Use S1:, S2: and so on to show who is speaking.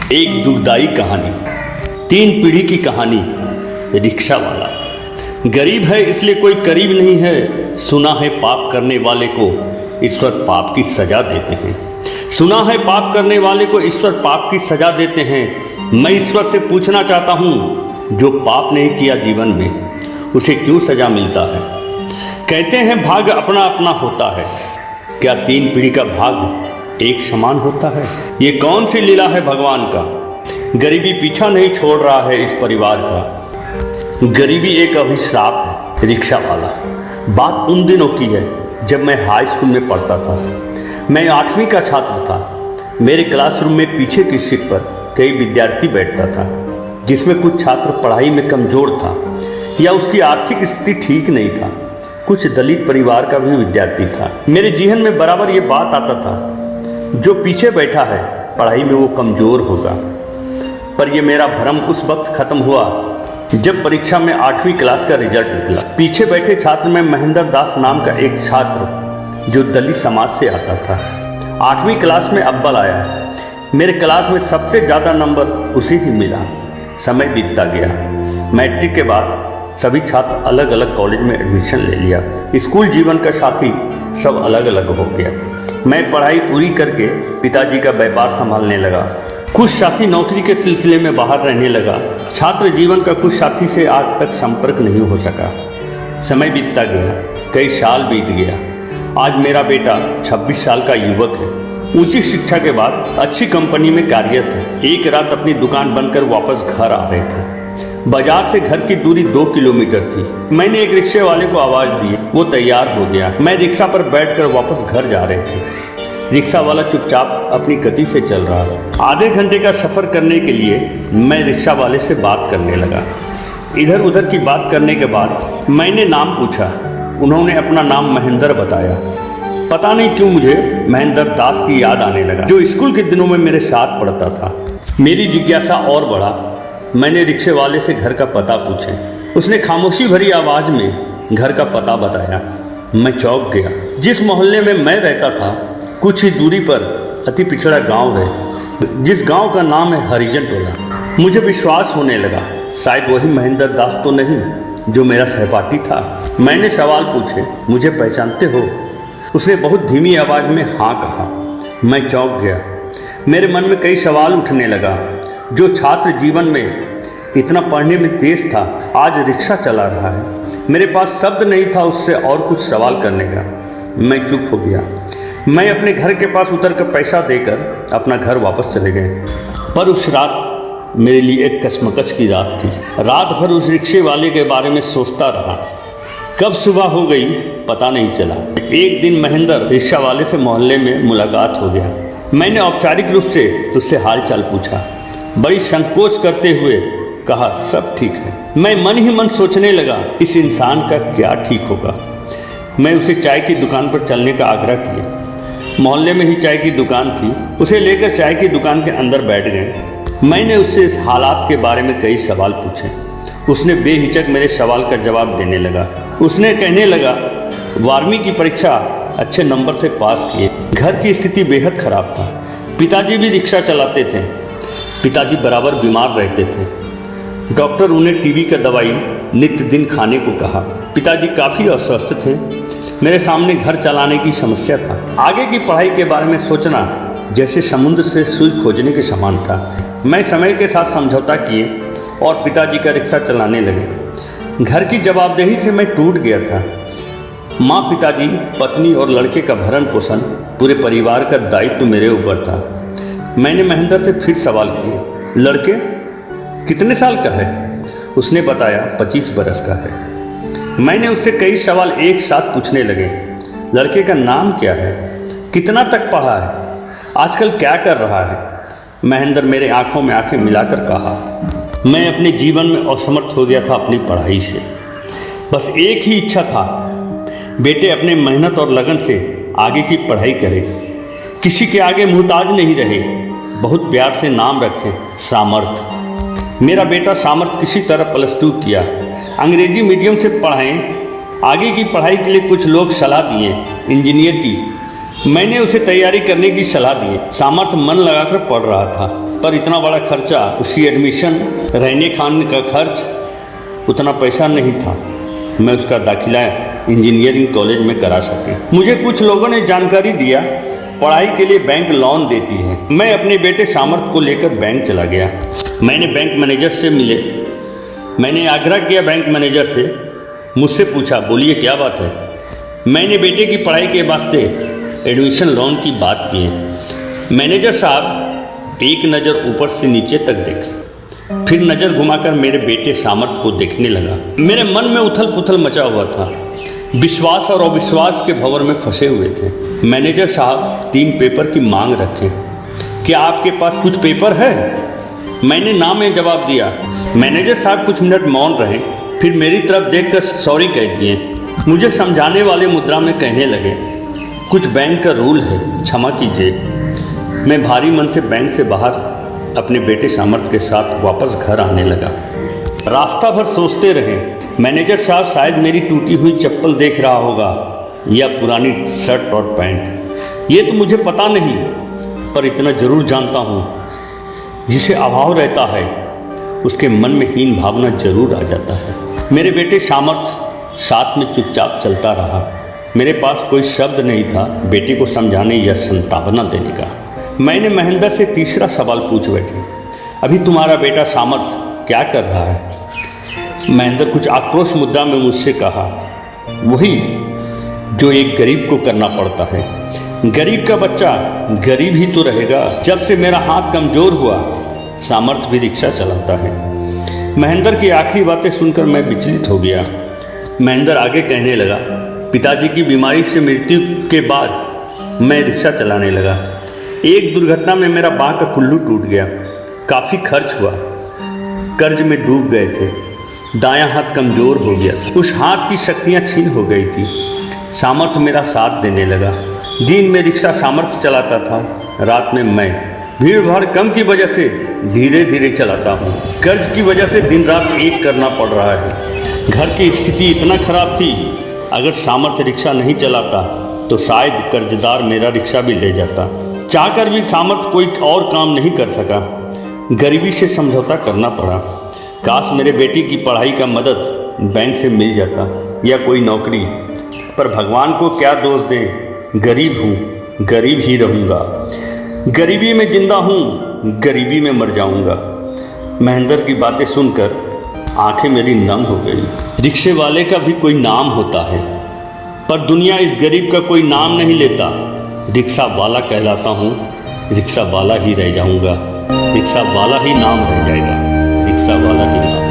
S1: एक दुखदाई कहानी, 3 पीढ़ी की कहानी। रिक्शा वाला गरीब है इसलिए कोई करीब नहीं है। सुना है पाप करने वाले को ईश्वर पाप की सजा देते हैं। सुना है पाप करने वाले को ईश्वर पाप की सजा देते हैं। मैं ईश्वर से पूछना चाहता हूँ, जो पाप नहीं किया जीवन में उसे क्यों सजा मिलता है? कहते हैं भाग्य अपना अपना होता है, क्या 3 पीढ़ी का भाग्य एक समान होता है? ये कौन सी लीला है भगवान का? गरीबी पीछा नहीं छोड़ रहा है इस परिवार का। गरीबी एक अभिशाप है। रिक्शा वाला बात उन दिनों की है जब मैं हाई स्कूल में पढ़ता था। मैं 8वीं का छात्र था। मेरे क्लासरूम में पीछे की सीट पर कई विद्यार्थी बैठता था, जिसमें कुछ छात्र पढ़ाई में कमज़ोर था या उसकी आर्थिक स्थिति ठीक नहीं था। कुछ दलित परिवार का भी विद्यार्थी था। मेरे जीवन में बराबर ये बात आता था, जो पीछे बैठा है पढ़ाई में वो कमज़ोर होगा। पर ये मेरा भ्रम उस वक्त ख़त्म हुआ जब परीक्षा में 8वीं क्लास का रिजल्ट निकला। पीछे बैठे छात्र में महेंद्र दास नाम का एक छात्र जो दलित समाज से आता था, 8वीं क्लास में अव्वल आया। मेरे क्लास में सबसे ज़्यादा नंबर उसी ही मिला। समय बीतता गया। मैट्रिक के बाद सभी छात्र अलग अलग कॉलेज में एडमिशन ले लिया। स्कूल जीवन का साथी सब अलग अलग हो गया। मैं पढ़ाई पूरी करके पिताजी का व्यापार संभालने लगा। कुछ साथी नौकरी के सिलसिले में बाहर रहने लगा। छात्र जीवन का कुछ साथी से आज तक संपर्क नहीं हो सका। समय बीतता गया, कई साल बीत गया। आज मेरा बेटा 26 साल का युवक है। ऊंची शिक्षा के बाद अच्छी कंपनी में कार्यरत है। एक रात अपनी दुकान बंद कर वापस घर आ रहे थे। बाजार से घर की दूरी 2 किलोमीटर थी। मैंने एक रिक्शे वाले को आवाज़ दी, वो तैयार हो गया। मैं रिक्शा पर बैठकर वापस घर जा रहे थे। रिक्शा वाला चुपचाप अपनी गति से चल रहा था। आधे घंटे का सफ़र करने के लिए मैं रिक्शा वाले से बात करने लगा। इधर उधर की बात करने के बाद मैंने नाम पूछा। उन्होंने अपना नाम महेंद्र बताया। पता नहीं क्यों मुझे महेंद्र दास की याद आने लगा, जो स्कूल के दिनों में मेरे साथ पढ़ता था। मेरी जिज्ञासा और बढ़ा। मैंने रिक्शे वाले से घर का पता पूछे। उसने खामोशी भरी आवाज़ में घर का पता बताया। मैं चौंक गया। जिस मोहल्ले में मैं रहता था, कुछ ही दूरी पर अति पिछड़ा गांव है, जिस गांव का नाम है हरिजन टोला। मुझे विश्वास होने लगा, शायद वही महेंद्र दास तो नहीं जो मेरा सहपाठी था। मैंने सवाल पूछे, मुझे पहचानते हो? उसने बहुत धीमी आवाज़ में हाँ कहा। मैं चौंक गया। मेरे मन में कई सवाल उठने लगा। जो छात्र जीवन में इतना पढ़ने में तेज था, आज रिक्शा चला रहा है। मेरे पास शब्द नहीं था उससे और कुछ सवाल करने का। मैं चुप हो गया। मैं अपने घर के पास उतरकर पैसा देकर अपना घर वापस चले गए। पर उस रात मेरे लिए एक कश्मकश की रात थी। रात भर उस रिक्शे वाले के बारे में सोचता रहा। कब सुबह हो गई पता नहीं चला। एक दिन महेंद्र रिक्शा वाले से मोहल्ले में मुलाकात हो गया। मैंने औपचारिक रूप से उससे हाल चाल पूछा। बड़ी संकोच करते हुए कहा, सब ठीक है। मैं मन ही मन सोचने लगा, इस इंसान का क्या ठीक होगा। मैं उसे चाय की दुकान पर चलने का आग्रह किया। मोहल्ले में ही चाय की दुकान थी। उसे लेकर चाय की दुकान के अंदर बैठ गए। मैंने उससे इस हालात के बारे में कई सवाल पूछे। उसने बेहिचक मेरे सवाल का जवाब देने लगा। उसने कहने लगा, 12वीं की परीक्षा अच्छे नंबर से पास किए। घर की स्थिति बेहद ख़राब था। पिताजी भी रिक्शा चलाते थे। पिताजी बराबर बीमार रहते थे। डॉक्टर उन्हें टीबी का दवाई नित्य दिन खाने को कहा। पिताजी काफ़ी अस्वस्थ थे। मेरे सामने घर चलाने की समस्या था। आगे की पढ़ाई के बारे में सोचना जैसे समुद्र से सुई खोजने के समान था। मैं समय के साथ समझौता किए और पिताजी का रिक्शा चलाने लगे। घर की जवाबदेही से मैं टूट गया था। माँ, पिताजी, पत्नी और लड़के का भरण पोषण, पूरे परिवार का दायित्व मेरे ऊपर था। मैंने महेंद्र से फिर सवाल किए, लड़के कितने साल का है? उसने बताया 25 बरस का है। मैंने उससे कई सवाल एक साथ पूछने लगे। लड़के का नाम क्या है? कितना तक पढ़ा है? आजकल क्या कर रहा है? महेंद्र मेरे आंखों में आंखें मिलाकर कहा, मैं अपने जीवन में असमर्थ हो गया था अपनी पढ़ाई से। बस एक ही इच्छा था, बेटे अपने मेहनत और लगन से आगे की पढ़ाई करे, किसी के आगे मुहताज नहीं रहे, बहुत प्यार से नाम रखे, सामर्थ। मेरा बेटा सामर्थ किसी तरह +2 किया। अंग्रेजी मीडियम से पढ़ाएं। आगे की पढ़ाई के लिए कुछ लोग सलाह दिए, इंजीनियर की। मैंने उसे तैयारी करने की सलाह दी। सामर्थ मन लगाकर पढ़ रहा था। पर इतना बड़ा खर्चा, उसकी एडमिशन, रहने खाने का खर्च, उतना पैसा नहीं था मैं उसका दाखिला इंजीनियरिंग कॉलेज में करा सके। मुझे कुछ लोगों ने जानकारी दिया पढ़ाई के लिए बैंक लोन देती है। मैं अपने बेटे सामर्थ को लेकर बैंक चला गया। मैंने बैंक मैनेजर से मिले। मैंने आग्रह किया बैंक मैनेजर से, मुझसे पूछा, बोलिए क्या बात है। मैंने बेटे की पढ़ाई के वास्ते एडमिशन लोन की बात की है। मैनेजर साहब एक नज़र ऊपर से नीचे तक देखे, फिर नज़र घुमाकर मेरे बेटे सामर्थ को देखने लगा। मेरे मन में उथल पुथल मचा हुआ था। विश्वास और अविश्वास के भंवर में फंसे हुए थे। मैनेजर साहब 3 पेपर की मांग रखें, क्या आपके पास कुछ पेपर है? मैंने ना में जवाब दिया। मैनेजर साहब कुछ मिनट मौन रहे, फिर मेरी तरफ देखकर सॉरी कह दिए। मुझे समझाने वाले मुद्रा में कहने लगे, कुछ बैंक का रूल है, क्षमा कीजिए। मैं भारी मन से बैंक से बाहर अपने बेटे सामर्थ के साथ वापस घर आने लगा। रास्ता भर सोचते रहे, मैनेजर साहब शायद मेरी टूटी हुई चप्पल देख रहा होगा या पुरानी शर्ट और पैंट, ये तो मुझे पता नहीं, पर इतना जरूर जानता हूँ, जिसे अभाव रहता है उसके मन में हीन भावना जरूर आ जाता है। मेरे बेटे सामर्थ साथ में चुपचाप चलता रहा। मेरे पास कोई शब्द नहीं था बेटे को समझाने या सांत्वना देने का। मैंने महेंद्र से तीसरा सवाल पूछ बैठी, अभी तुम्हारा बेटा सामर्थ क्या कर रहा है? महेंद्र कुछ आक्रोश मुद्रा में मुझसे कहा, वही जो एक गरीब को करना पड़ता है। गरीब का बच्चा गरीब ही तो रहेगा। जब से मेरा हाथ कमज़ोर हुआ, सामर्थ भी रिक्शा चलाता है। महेंद्र की आखिरी बातें सुनकर मैं विचलित हो गया। महेंद्र आगे कहने लगा, पिताजी की बीमारी से मृत्यु के बाद मैं रिक्शा चलाने लगा। एक दुर्घटना में मेरा बाँह का कुल्लू टूट गया, काफ़ी खर्च हुआ, कर्ज में डूब गए थे, दायां हाथ कमज़ोर हो गया था, उस हाथ की शक्तियाँ छीन हो गई थी। सामर्थ मेरा साथ देने लगा। दिन में रिक्शा सामर्थ चलाता था, रात में मैं। भीड़ भाड़ कम की वजह से धीरे धीरे चलाता हूँ। कर्ज की वजह से दिन रात एक करना पड़ रहा है। घर की स्थिति इतना खराब थी, अगर सामर्थ रिक्शा नहीं चलाता तो शायद कर्जदार मेरा रिक्शा भी ले जाता। चाहकर भी सामर्थ कोई और काम नहीं कर सका, गरीबी से समझौता करना पड़ा। काश मेरे बेटी की पढ़ाई का मदद बैंक से मिल जाता या कोई नौकरी, पर भगवान को क्या दोष दें, गरीब हूँ, गरीब ही रहूँगा। गरीबी में जिंदा हूँ, गरीबी में मर जाऊँगा। महेंद्र की बातें सुनकर आंखें मेरी नम हो गई। रिक्शे वाले का भी कोई नाम होता है, पर दुनिया इस गरीब का कोई नाम नहीं लेता। रिक्शा वाला कहलाता हूँ, रिक्शा वाला ही रह जाऊँगा, रिक्शा वाला ही नाम रह जाएगा, रिक्शा वाला ही नाम।